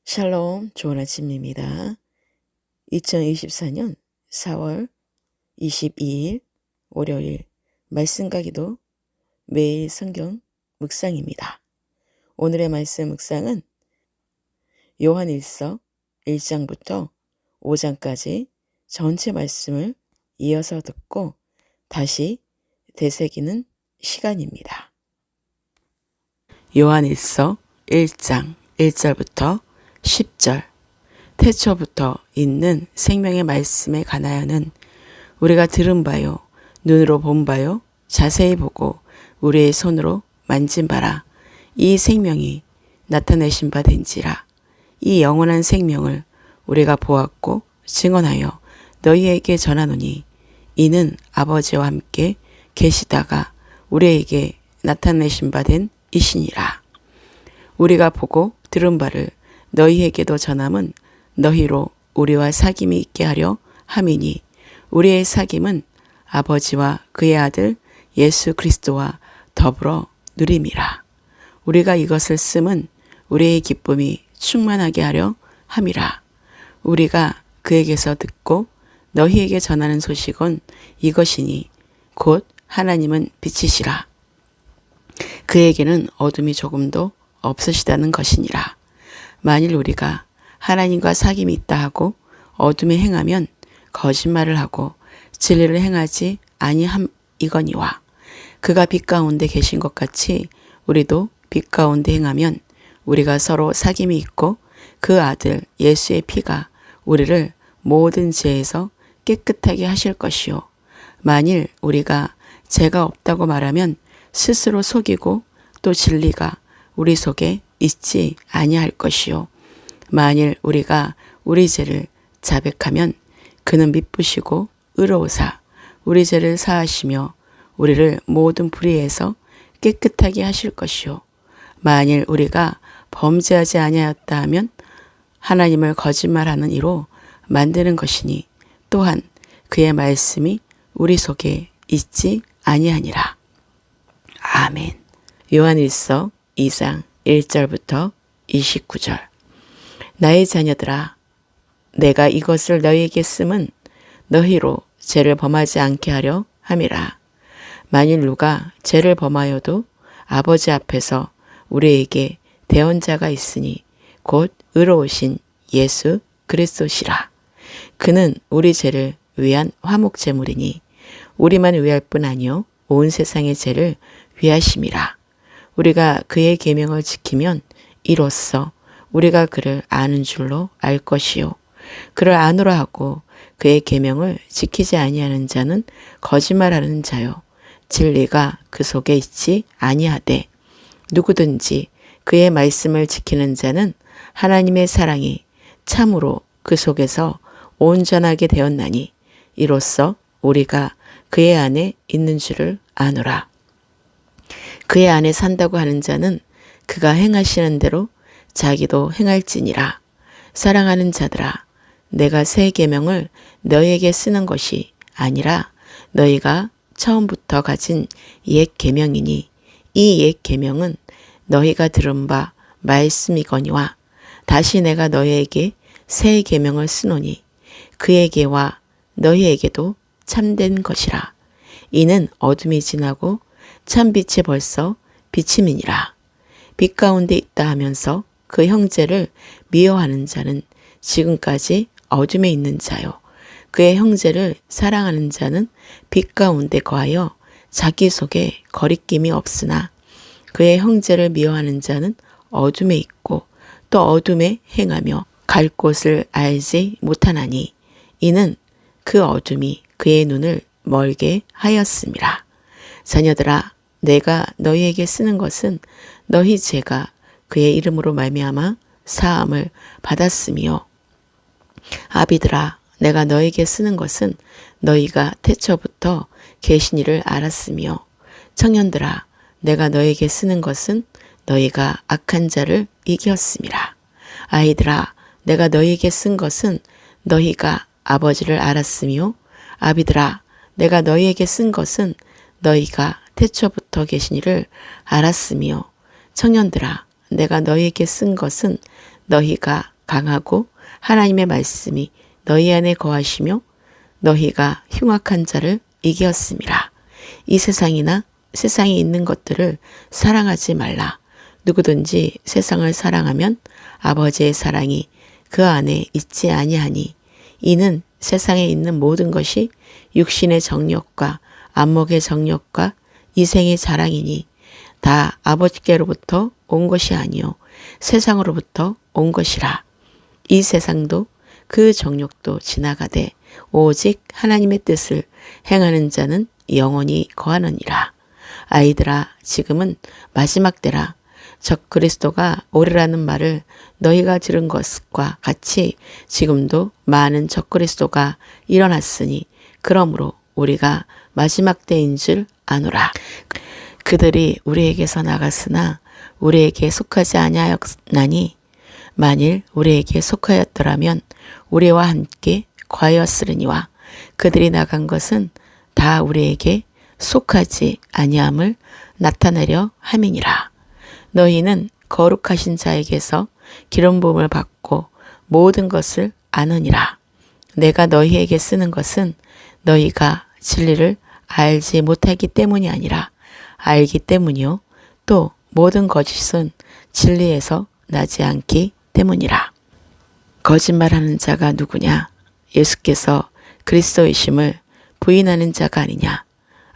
샬롬, 좋은 아침입니다. 2024년 4월 22일 월요일 말씀과 기도 매일 성경 묵상입니다. 오늘의 말씀 묵상은 요한일서 1장부터 5장까지 전체 말씀을 이어서 듣고 다시 되새기는 시간입니다. 요한일서 1장 1절부터 10절 태초부터 있는 생명의 말씀에 관하여는 우리가 들은 바요 눈으로 본 바요 자세히 보고 우리의 손으로 만진 바라 이 생명이 나타내신 바 된지라 이 영원한 생명을 우리가 보았고 증언하여 너희에게 전하노니 이는 아버지와 함께 계시다가 우리에게 나타내신 바 된 이시니라. 우리가 보고 들은 바를 너희에게도 전함은 너희로 우리와 사귐이 있게 하려 함이니 우리의 사귐은 아버지와 그의 아들 예수 그리스도와 더불어 누림이라. 우리가 이것을 쓰면 우리의 기쁨이 충만하게 하려 함이라. 우리가 그에게서 듣고 너희에게 전하는 소식은 이것이니 곧 하나님은 빛이시라. 그에게는 어둠이 조금도 없으시다는 것이니라. 만일 우리가 하나님과 사귐이 있다 하고 어둠에 행하면 거짓말을 하고 진리를 행하지 아니함이거니와 그가 빛 가운데 계신 것 같이 우리도 빛 가운데 행하면 우리가 서로 사귐이 있고 그 아들 예수의 피가 우리를 모든 죄에서 깨끗하게 하실 것이요 만일 우리가 죄가 없다고 말하면 스스로 속이고 또 진리가 우리 속에 있지 아니할 것이요 만일 우리가 우리 죄를 자백하면 그는 미쁘시고 의로우사 우리 죄를 사하시며 우리를 모든 불의에서 깨끗하게 하실 것이요 만일 우리가 범죄하지 아니하였다 하면 하나님을 거짓말하는 이로 만드는 것이니 또한 그의 말씀이 우리 속에 있지 아니하니라. 아멘. 요한일서 2장 1절부터 29절 나의 자녀들아 내가 이것을 너희에게 쓰면 너희로 죄를 범하지 않게 하려 함이라. 만일 누가 죄를 범하여도 아버지 앞에서 우리에게 대언자가 있으니 곧 의로우신 예수 그리스도시라. 그는 우리 죄를 위한 화목제물이니 우리만 위할 뿐 아니요 온 세상의 죄를 위하심이라. 우리가 그의 계명을 지키면 이로써 우리가 그를 아는 줄로 알 것이요 그를 아노라 하고 그의 계명을 지키지 아니하는 자는 거짓말하는 자요 진리가 그 속에 있지 아니하되 누구든지 그의 말씀을 지키는 자는 하나님의 사랑이 참으로 그 속에서 온전하게 되었나니 이로써 우리가 그의 안에 있는 줄을 아노라. 그의 안에 산다고 하는 자는 그가 행하시는 대로 자기도 행할지니라. 사랑하는 자들아 내가 새 계명을 너희에게 쓰는 것이 아니라 너희가 처음부터 가진 옛 계명이니 이 옛 계명은 너희가 들은 바 말씀이거니와 다시 내가 너희에게 새 계명을 쓰노니 그에게와 너희에게도 참된 것이라. 이는 어둠이 지나고 참빛이 벌써 비침이니라. 빛 가운데 있다 하면서 그 형제를 미워하는 자는 지금까지 어둠에 있는 자요. 그의 형제를 사랑하는 자는 빛 가운데 거하여 자기 속에 거리낌이 없으나 그의 형제를 미워하는 자는 어둠에 있고 또 어둠에 행하며 갈 곳을 알지 못하나니 이는 그 어둠이 그의 눈을 멀게 하였음이라. 자녀들아 내가 너희에게 쓰는 것은 너희 죄가 그의 이름으로 말미암아 사함을 받았으며 아비들아 내가 너희에게 쓰는 것은 너희가 태초부터 계신 이를 알았으며 청년들아 내가 너희에게 쓰는 것은 너희가 악한 자를 이겼음이라. 아이들아 내가 너희에게 쓴 것은 너희가 아버지를 알았으며 아비들아 내가 너희에게 쓴 것은 너희가 태초부터 계신 이를 알았으며 청년들아 내가 너희에게 쓴 것은 너희가 강하고 하나님의 말씀이 너희 안에 거하시며 너희가 흉악한 자를 이기었음이라. 이 세상이나 세상에 있는 것들을 사랑하지 말라. 누구든지 세상을 사랑하면 아버지의 사랑이 그 안에 있지 아니하니 이는 세상에 있는 모든 것이 육신의 정욕과 안목의 정욕과 이생의 자랑이니 다 아버지께로부터 온 것이 아니요 세상으로부터 온 것이라. 이 세상도 그 정욕도 지나가되 오직 하나님의 뜻을 행하는 자는 영원히 거하느니라. 아이들아, 지금은 마지막 때라. 적그리스도가 오리라는 말을 너희가 들은 것과 같이 지금도 많은 적그리스도가 일어났으니 그러므로 우리가 마지막 때인 줄 아노라. 그들이 우리에게서 나갔으나 우리에게 속하지 아니하였나니 만일 우리에게 속하였더라면 우리와 함께 거하였으리니와 그들이 나간 것은 다 우리에게 속하지 아니함을 나타내려 함이니라. 너희는 거룩하신 자에게서 기름 부음을 받고 모든 것을 아느니라. 내가 너희에게 쓰는 것은 너희가 진리를 알지 못하기 때문이 아니라 알기 때문이요 또 모든 거짓은 진리에서 나지 않기 때문이라. 거짓말하는 자가 누구냐? 예수께서 그리스도이심을 부인하는 자가 아니냐?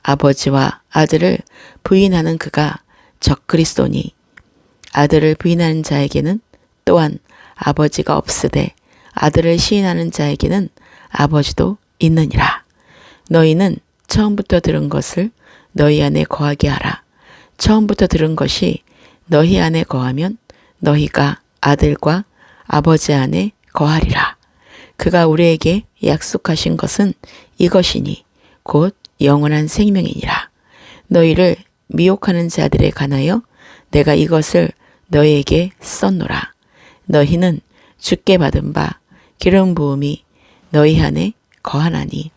아버지와 아들을 부인하는 그가 적그리스도니 아들을 부인하는 자에게는 또한 아버지가 없으되 아들을 시인하는 자에게는 아버지도 있느니라. 너희는 처음부터 들은 것을 너희 안에 거하게 하라. 처음부터 들은 것이 너희 안에 거하면 너희가 아들과 아버지 안에 거하리라. 그가 우리에게 약속하신 것은 이것이니 곧 영원한 생명이니라. 너희를 미혹하는 자들에 관하여 내가 이것을 너희에게 썼노라. 너희는 주께 받은 바 기름 부음이 너희 안에 거하나니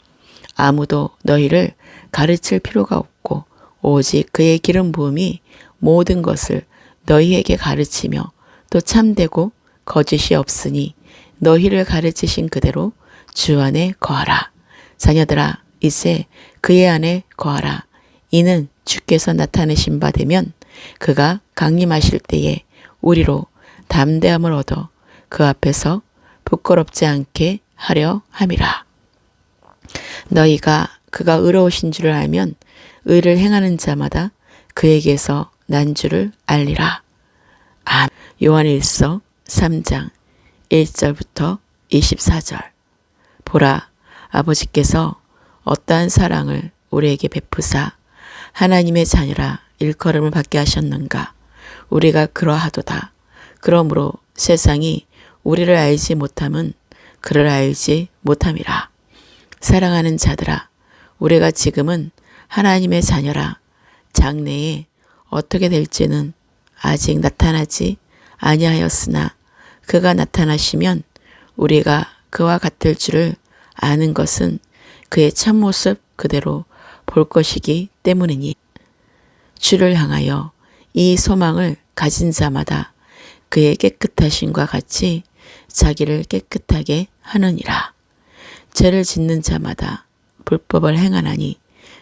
아무도 너희를 가르칠 필요가 없고 오직 그의 기름 부음이 모든 것을 너희에게 가르치며 또 참되고 거짓이 없으니 너희를 가르치신 그대로 주 안에 거하라. 자녀들아, 이제 그의 안에 거하라. 이는 주께서 나타내신 바 되면 그가 강림하실 때에 우리로 담대함을 얻어 그 앞에서 부끄럽지 않게 하려 함이라. 너희가 그가 의로우신 줄을 알면 의를 행하는 자마다 그에게서 난 줄을 알리라. 요한일서 3장 1절부터 24절. 보라, 아버지께서 어떠한 사랑을 우리에게 베푸사 하나님의 자녀라 일컬음을 받게 하셨는가. 우리가 그러하도다. 그러므로 세상이 우리를 알지 못함은 그를 알지 못함이라. 사랑하는 자들아, 우리가 지금은 하나님의 자녀라. 장래에 어떻게 될지는 아직 나타나지 아니하였으나 그가 나타나시면 우리가 그와 같을 줄을 아는 것은 그의 참모습 그대로 볼 것이기 때문이니 주를 향하여 이 소망을 가진 자마다 그의 깨끗하심과 같이 자기를 깨끗하게 하느니라. 죄를 짓는 자마다 불법을 행하나니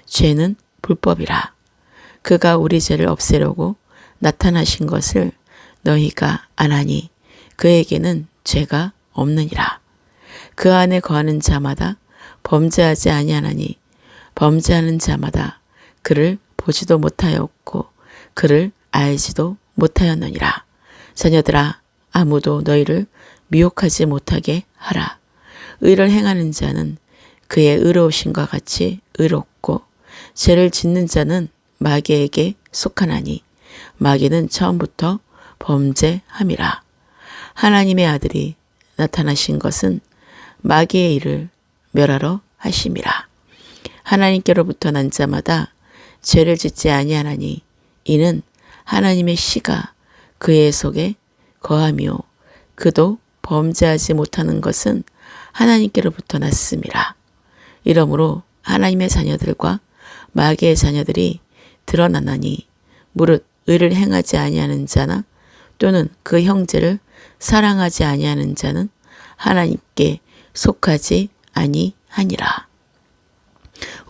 죄는 불법이라. 그가 우리 죄를 없애려고 나타나신 것을 너희가 아나니 그에게는 죄가 없느니라. 그 안에 거하는 자마다 범죄하지 아니하나니 범죄하는 자마다 그를 보지도 못하였고 그를 알지도 못하였느니라. 자녀들아, 아무도 너희를 미혹하지 못하게 하라. 의를 행하는 자는 그의 의로우심과 같이 의롭고 죄를 짓는 자는 마귀에게 속하나니 마귀는 처음부터 범죄함이라. 하나님의 아들이 나타나신 것은 마귀의 일을 멸하러 하심이라. 하나님께로부터 난 자마다 죄를 짓지 아니하나니 이는 하나님의 씨가 그의 속에 거하며 그도 범죄하지 못하는 것은 하나님께로부터 났음이라. 이러므로 하나님의 자녀들과 마귀의 자녀들이 드러나나니 무릇 의를 행하지 아니하는 자나 또는 그 형제를 사랑하지 아니하는 자는 하나님께 속하지 아니하니라.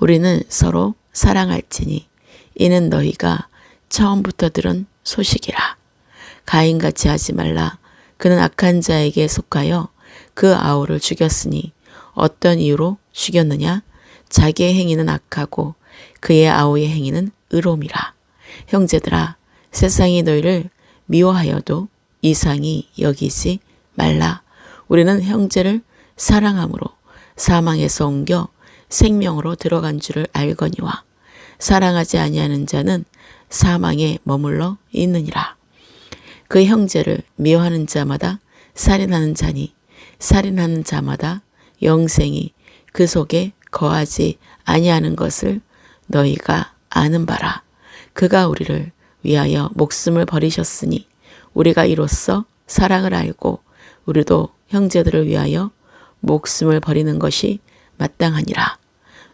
우리는 서로 사랑할지니 이는 너희가 처음부터 들은 소식이라. 가인같이 하지 말라. 그는 악한 자에게 속하여 그 아우를 죽였으니 어떤 이유로 죽였느냐? 자기의 행위는 악하고 그의 아우의 행위는 의로움이라. 형제들아, 세상이 너희를 미워하여도 이상히 여기지 말라. 우리는 형제를 사랑함으로 사망에서 옮겨 생명으로 들어간 줄을 알거니와 사랑하지 아니하는 자는 사망에 머물러 있느니라. 그 형제를 미워하는 자마다 살인하는 자니 살인하는 자마다 영생이 그 속에 거하지 아니하는 것을 너희가 아는 바라. 그가 우리를 위하여 목숨을 버리셨으니 우리가 이로써 사랑을 알고 우리도 형제들을 위하여 목숨을 버리는 것이 마땅하니라.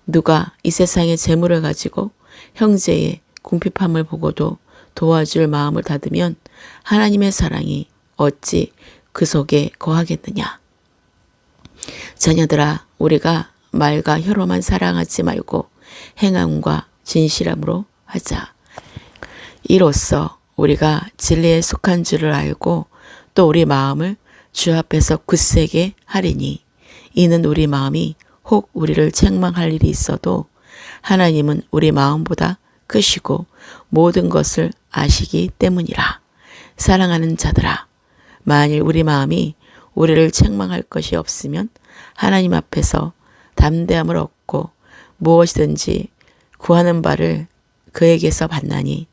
누가 이 세상의 재물을 가지고 형제의 궁핍함을 보고도 도와줄 마음을 닫으면 하나님의 사랑이 어찌 그 속에 거하겠느냐. 자녀들아, 우리가 말과 혀로만 사랑하지 말고 행함과 진실함으로 하자. 이로써 우리가 진리에 속한 줄을 알고 또 우리 마음을 주 앞에서 굳세게 하리니 이는 우리 마음이 혹 우리를 책망할 일이 있어도 하나님은 우리 마음보다 크시고 모든 것을 아시기 때문이라. 사랑하는 자들아, 만일 우리 마음이 우리를 책망할 것이 없으면 하나님 앞에서 담대함을 얻고 무엇이든지 구하는 바를 그에게서 받나니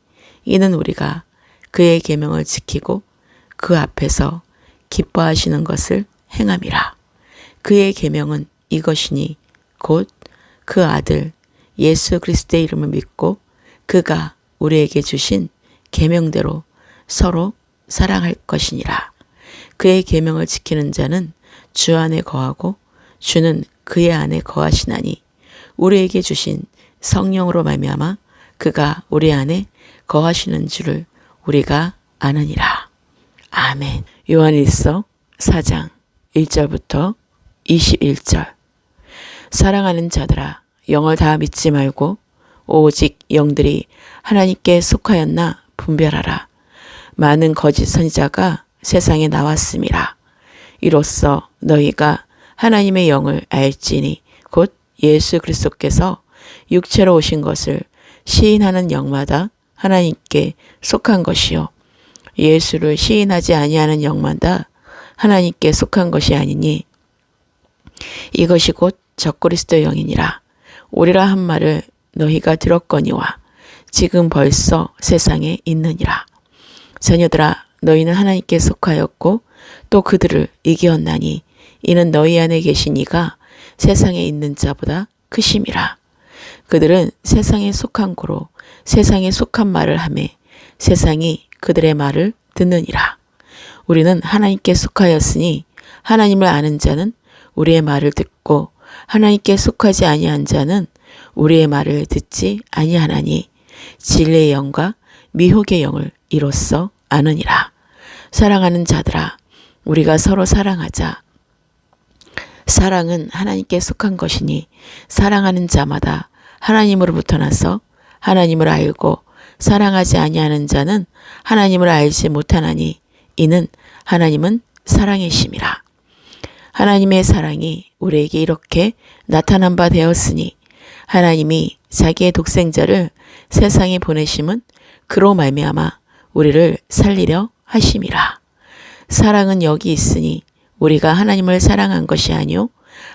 이는 우리가 그의 계명을 지키고 그 앞에서 기뻐하시는 것을 행함이라. 그의 계명은 이것이니 곧 그 아들 예수 그리스도의 이름을 믿고 그가 우리에게 주신 계명대로 서로 사랑할 것이니라. 그의 계명을 지키는 자는 주 안에 거하고 주는 그의 안에 거하시나니 우리에게 주신 성령으로 말미암아 그가 우리 안에 거하시는 줄을 우리가 아느니라. 아멘. 요한일서 4장 1절부터 21절. 사랑하는 자들아, 영을 다 믿지 말고 오직 영들이 하나님께 속하였나 분별하라. 많은 거짓 선지자가 세상에 나왔음이라. 이로써 너희가 하나님의 영을 알지니 곧 예수 그리스도께서 육체로 오신 것을 시인하는 영마다 하나님께 속한 것이요 예수를 시인하지 아니하는 영마다 하나님께 속한 것이 아니니 이것이 곧 적그리스도 영이니라. 오리라 한 말을 너희가 들었거니와 지금 벌써 세상에 있느니라. 자녀들아, 너희는 하나님께 속하였고 또 그들을 이기었나니 이는 너희 안에 계신 이가 세상에 있는 자보다 크심이라. 그들은 세상에 속한 고로 세상에 속한 말을 하매 세상이 그들의 말을 듣느니라. 우리는 하나님께 속하였으니 하나님을 아는 자는 우리의 말을 듣고 하나님께 속하지 아니한 자는 우리의 말을 듣지 아니하나니 진리의 영과 미혹의 영을 이로써 아느니라. 사랑하는 자들아, 우리가 서로 사랑하자. 사랑은 하나님께 속한 것이니 사랑하는 자마다 하나님으로부터 나서 하나님을 알고 사랑하지 아니하는 자는 하나님을 알지 못하나니 이는 하나님은 사랑이심이라. 하나님의 사랑이 우리에게 이렇게 나타난 바 되었으니 하나님이 자기의 독생자를 세상에 보내심은 그로 말미암아 우리를 살리려 하심이라. 사랑은 여기 있으니 우리가 하나님을 사랑한 것이 아니요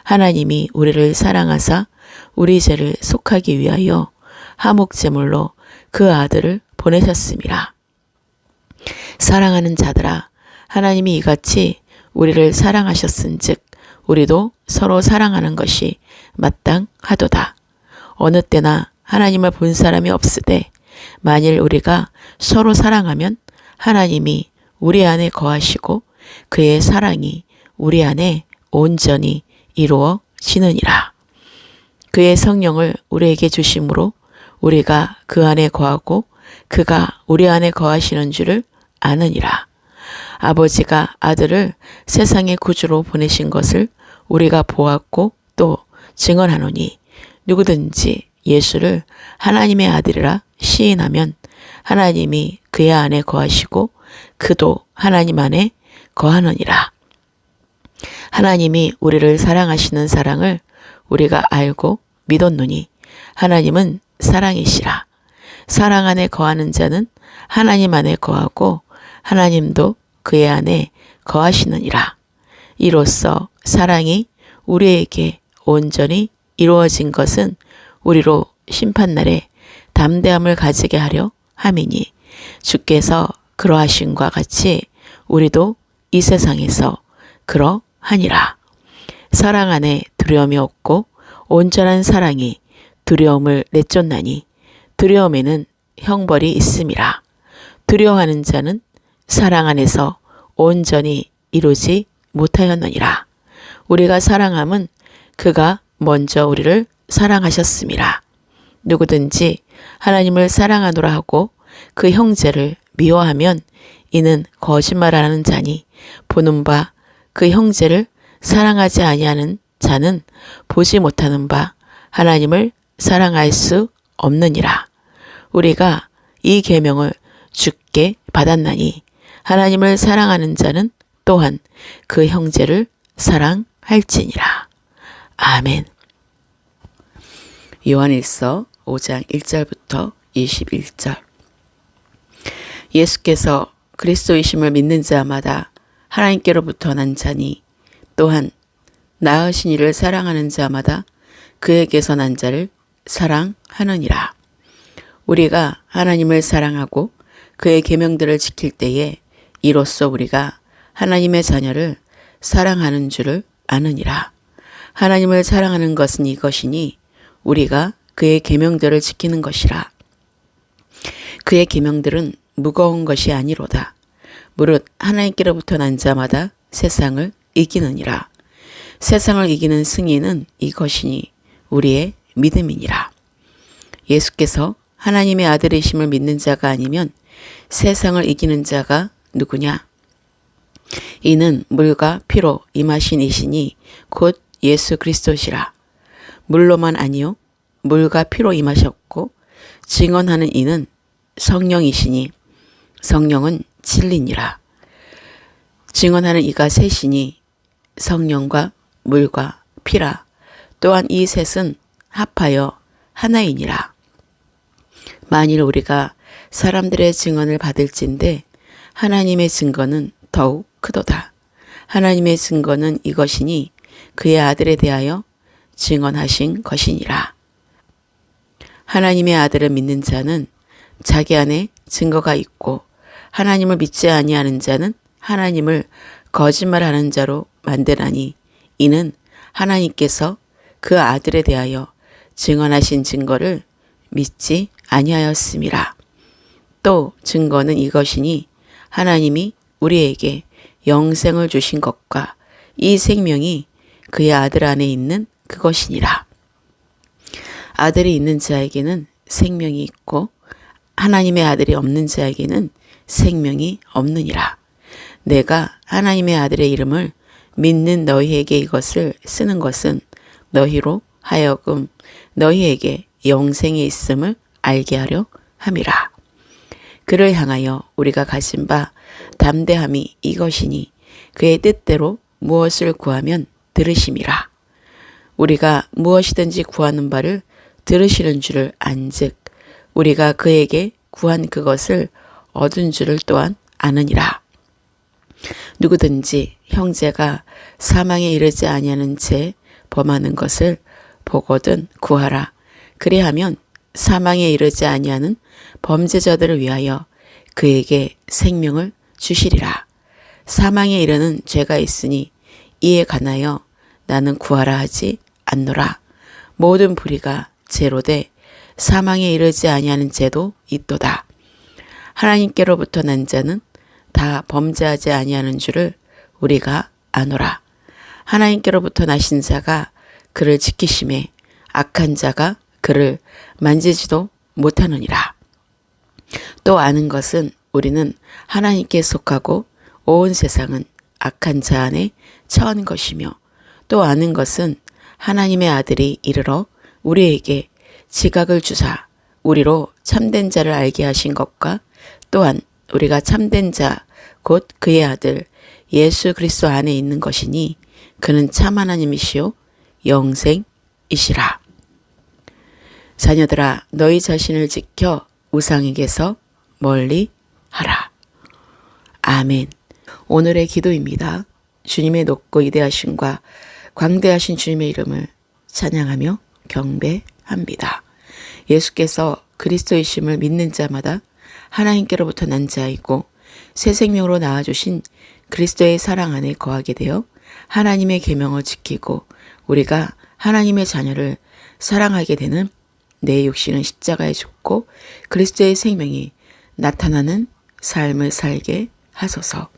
하나님이 우리를 사랑하사 우리 죄를 속하기 위하여 화목제물로 그 아들을 보내셨음이라. 사랑하는 자들아, 하나님이 이같이 우리를 사랑하셨은즉 우리도 서로 사랑하는 것이 마땅하도다. 어느 때나 하나님을 본 사람이 없으되 만일 우리가 서로 사랑하면 하나님이 우리 안에 거하시고 그의 사랑이 우리 안에 온전히 이루어지느니라. 그의 성령을 우리에게 주심으로 우리가 그 안에 거하고 그가 우리 안에 거하시는 줄을 아느니라. 아버지가 아들을 세상의 구주로 보내신 것을 우리가 보았고 또 증언하노니 누구든지 예수를 하나님의 아들이라 시인하면 하나님이 그의 안에 거하시고 그도 하나님 안에 거하느니라. 하나님이 우리를 사랑하시는 사랑을 우리가 알고 믿었노니 하나님은 사랑이시라. 사랑 안에 거하는 자는 하나님 안에 거하고 하나님도 그의 안에 거하시느니라. 이로써 사랑이 우리에게 온전히 이루어진 것은 우리로 심판날에 담대함을 가지게 하려 함이니 주께서 그러하심과 같이 우리도 이 세상에서 그러하니라. 사랑 안에 두려움이 없고 온전한 사랑이 두려움을 내쫓나니 두려움에는 형벌이 있음이라. 두려워하는 자는 사랑 안에서 온전히 이루지 못하였느니라. 우리가 사랑함은 그가 먼저 우리를 사랑하셨음이라. 누구든지 하나님을 사랑하노라 하고 그 형제를 미워하면 이는 거짓말하는 자니 보는 바 그 형제를 사랑하지 아니하는 자는 보지 못하는 바 하나님을 사랑할 수 없느니라. 우리가 이 계명을 주께 받았나니 하나님을 사랑하는 자는 또한 그 형제를 사랑할지니라. 아멘. 요한일서 5장 1절부터 21절. 예수께서 그리스도이심을 믿는 자마다 하나님께로부터 난 자니 또한 낳으신 이를 사랑하는 자마다 그에게서 난 자를 사랑하느니라. 우리가 하나님을 사랑하고 그의 계명들을 지킬 때에 이로써 우리가 하나님의 자녀를 사랑하는 줄을 아느니라. 하나님을 사랑하는 것은 이것이니 우리가 그의 계명들을 지키는 것이라. 그의 계명들은 무거운 것이 아니로다. 무릇 하나님께로부터 난 자마다 세상을 이기느니라. 세상을 이기는 승리는 이것이니 우리의 믿음이니라. 예수께서 하나님의 아들이심을 믿는 자가 아니면 세상을 이기는 자가 누구냐? 이는 물과 피로 임하신 이시니 곧 예수 그리스도시라. 물로만 아니요 물과 피로 임하셨고 증언하는 이는 성령이시니 성령은 진리니라. 증언하는 이가 셋이니 성령과 물과 피라. 또한 이 셋은 합하여 하나이니라. 만일 우리가 사람들의 증언을 받을진대 하나님의 증거는 더욱 크도다. 하나님의 증거는 이것이니 그의 아들에 대하여 증언하신 것이니라. 하나님의 아들을 믿는 자는 자기 안에 증거가 있고 하나님을 믿지 아니하는 자는 하나님을 거짓말하는 자로 만드나니 이는 하나님께서 그 아들에 대하여 증언하신 증거를 믿지 아니하였음이라. 또 증거는 이것이니 하나님이 우리에게 영생을 주신 것과 이 생명이 그의 아들 안에 있는 그것이니라. 아들이 있는 자에게는 생명이 있고 하나님의 아들이 없는 자에게는 생명이 없느니라. 내가 하나님의 아들의 이름을 믿는 너희에게 이것을 쓰는 것은 너희로 하여금 너희에게 영생이 있음을 알게 하려 함이라. 그를 향하여 우리가 가진 바 담대함이 이것이니 그의 뜻대로 무엇을 구하면 들으심이라. 우리가 무엇이든지 구하는 바를 들으시는 줄을 안즉 우리가 그에게 구한 그것을 얻은 줄을 또한 아느니라. 누구든지 형제가 사망에 이르지 아니하는 채 범하는 것을 보거든 구하라. 그리하면 사망에 이르지 아니하는 범죄자들을 위하여 그에게 생명을 주시리라. 사망에 이르는 죄가 있으니 이에 관하여 나는 구하라 하지 않노라. 모든 불의가 죄로 돼 사망에 이르지 아니하는 죄도 있도다. 하나님께로부터 난 자는 다 범죄하지 아니하는 줄을 우리가 아노라. 하나님께로부터 나신 자가 그를 지키심에 악한 자가 그를 만지지도 못하느니라. 또 아는 것은 우리는 하나님께 속하고 온 세상은 악한 자 안에 처한 것이며 또 아는 것은 하나님의 아들이 이르러 우리에게 지각을 주사 우리로 참된 자를 알게 하신 것과 또한 우리가 참된 자 곧 그의 아들 예수 그리스도 안에 있는 것이니 그는 참 하나님이시요 영생이시라. 자녀들아 너희 자신을 지켜 우상에게서 멀리 하라. 아멘. 오늘의 기도입니다. 주님의 높고 위대하심과 광대하신 주님의 이름을 찬양하며 경배합니다. 예수께서 그리스도이심을 믿는 자마다 하나님께로부터 난 자이고 새 생명으로 낳아주신 그리스도의 사랑 안에 거하게 되어 하나님의 계명을 지키고 우리가 하나님의 자녀를 사랑하게 되는 내 육신은 십자가에 죽고 그리스도의 생명이 나타나는 삶을 살게 하소서.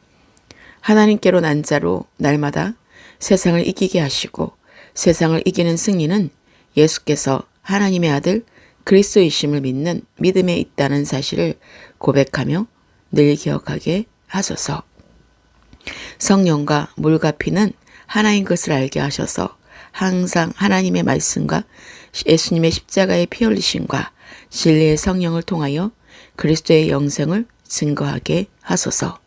하나님께로 난 자로 날마다 세상을 이기게 하시고 세상을 이기는 승리는 예수께서 하나님의 아들 그리스도이심을 믿는 믿음에 있다는 사실을 고백하며 늘 기억하게 하소서. 성령과 물과 피는 하나인 것을 알게 하셔서 항상 하나님의 말씀과 예수님의 십자가의 피 흘리심과 진리의 성령을 통하여 그리스도의 영생을 증거하게 하소서.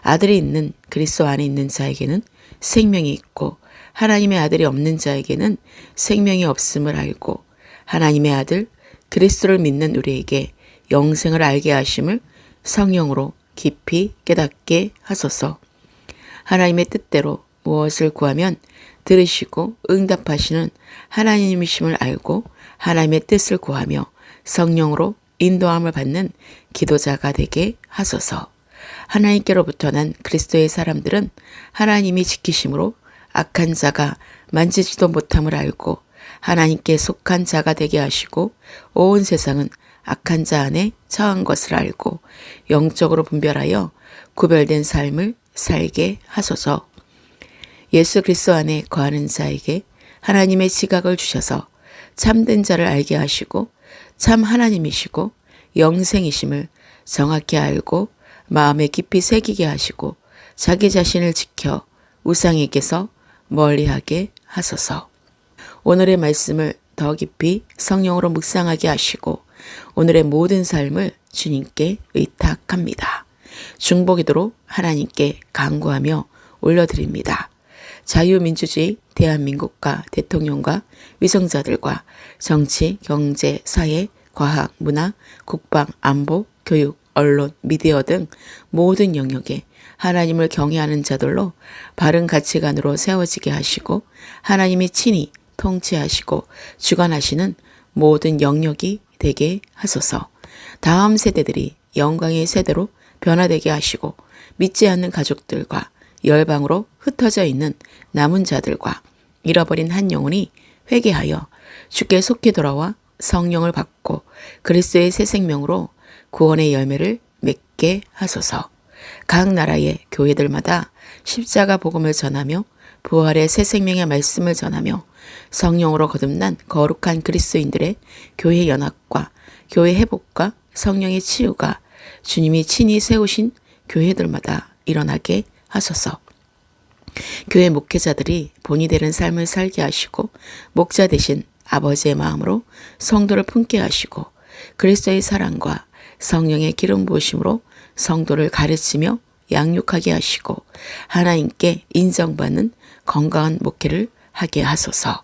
아들이 있는 그리스도 안에 있는 자에게는 생명이 있고 하나님의 아들이 없는 자에게는 생명이 없음을 알고 하나님의 아들 그리스도를 믿는 우리에게 영생을 알게 하심을 성령으로 깊이 깨닫게 하소서. 하나님의 뜻대로 무엇을 구하면 들으시고 응답하시는 하나님이심을 알고 하나님의 뜻을 구하며 성령으로 인도함을 받는 기도자가 되게 하소서. 하나님께로부터 난 그리스도의 사람들은 하나님이 지키심으로 악한 자가 만지지도 못함을 알고 하나님께 속한 자가 되게 하시고 온 세상은 악한 자 안에 처한 것을 알고 영적으로 분별하여 구별된 삶을 살게 하소서. 예수 그리스도 안에 거하는 자에게 하나님의 지각을 주셔서 참된 자를 알게 하시고 참 하나님이시고 영생이심을 정확히 알고 마음에 깊이 새기게 하시고 자기 자신을 지켜 우상에게서 멀리하게 하소서. 오늘의 말씀을 더 깊이 성령으로 묵상하게 하시고 오늘의 모든 삶을 주님께 의탁합니다. 중보기도로 하나님께 간구하며 올려드립니다. 자유민주주의 대한민국과 대통령과 위성자들과 정치, 경제, 사회, 과학, 문화, 국방, 안보, 교육, 언론, 미디어 등 모든 영역에 하나님을 경외하는 자들로 바른 가치관으로 세워지게 하시고 하나님이 친히 통치하시고 주관하시는 모든 영역이 되게 하소서. 다음 세대들이 영광의 세대로 변화되게 하시고 믿지 않는 가족들과 열방으로 흩어져 있는 남은 자들과 잃어버린 한 영혼이 회개하여 주께 속히 돌아와 성령을 받고 그리스도의 새 생명으로 구원의 열매를 맺게 하소서. 각 나라의 교회들마다 십자가 복음을 전하며 부활의 새 생명의 말씀을 전하며 성령으로 거듭난 거룩한 그리스도인들의 교회 연합과 교회 회복과 성령의 치유가 주님이 친히 세우신 교회들마다 일어나게 하소서. 교회 목회자들이 본이 되는 삶을 살게 하시고 목자 되신 아버지의 마음으로 성도를 품게 하시고 그리스도의 사랑과 성령의 기름 부으심으로 성도를 가르치며 양육하게 하시고 하나님께 인정받는 건강한 목회를 하게 하소서.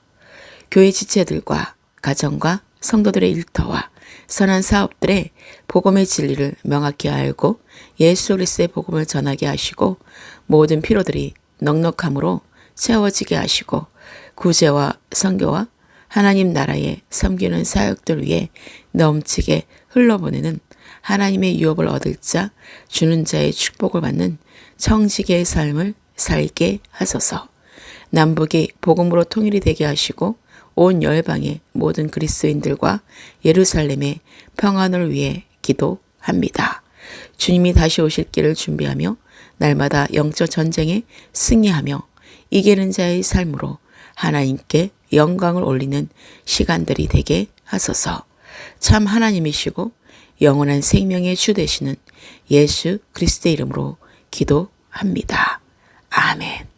교회 지체들과 가정과 성도들의 일터와 선한 사업들의 복음의 진리를 명확히 알고 예수 그리스도의 복음을 전하게 하시고 모든 필요들이 넉넉함으로 채워지게 하시고 구제와 선교와 하나님 나라에 섬기는 사역들 위해 넘치게 흘러보내는 하나님의 유업을 얻을 자, 주는 자의 축복을 받는 청지기의 삶을 살게 하소서. 남북이 복음으로 통일이 되게 하시고 온 열방의 모든 그리스도인들과 예루살렘의 평안을 위해 기도합니다. 주님이 다시 오실 길을 준비하며 날마다 영적 전쟁에 승리하며 이기는 자의 삶으로 하나님께 영광을 올리는 시간들이 되게 하소서. 참 하나님이시고 영원한 생명의 주 되시는 예수 그리스도의 이름으로 기도합니다. 합니다. 아멘.